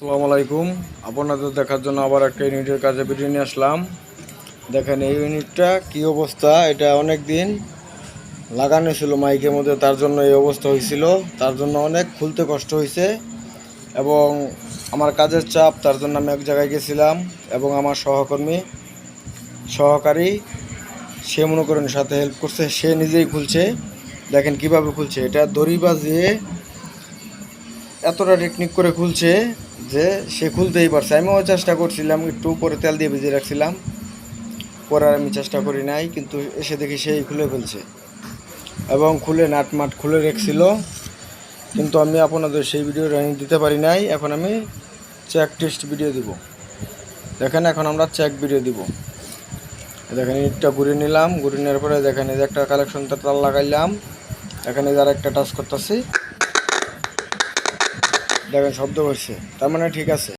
আসসালামু আলাইকুম। আপনাদের দেখার জন্য আবার একটা ইউনিটের কাজে ভিডিও নিয়ে আসলাম। দেখেন এই ইউনিটটা কি অবস্থা। এটা অনেক দিন লাগানো ছিল মাইকের মধ্যে, তার জন্য এই অবস্থা হয়েছিল। তার জন্য অনেক খুলতে কষ্ট হয়েছে এবং আমার কাজের চাপ, তার জন্য আমি এক জায়গায় গেছিলাম এবং আমার সহকারী সে মনে করেন সাথে হেল্প করছে, সে নিজেই খুলছে। দেখেন কিভাবে খুলছে, এটা দড়ি বাজিয়ে এতটা টেকনিক করে খুলছে যে সে খুলতেই পারছে। আমিও চেষ্টা করছিলাম, একটু উপরে তেল দিয়ে ভিজিয়ে রাখছিলাম, পরে আর আমি চেষ্টা করি নাই, কিন্তু এসে দেখি সেই খুলে ফেলছে এবং খুলে নাটমাট খুলে রেখেছিল। কিন্তু আমি আপনাদের সেই ভিডিওটা আমি দিতে পারি নাই। এখন আমি চেক টেস্ট ভিডিও দিব। দেখেন এখন আমরা চেক ভিডিও দিব। দেখেন ইটটা ঘুরে নিলাম, ঘুরে নেওয়ার পরে দেখেন এই যে একটা কালেকশন তার লাগাইলাম, এখানে যার একটা টাচ করতেছি, দেখেন শব্দ করছে, তার মানে ঠিক আছে।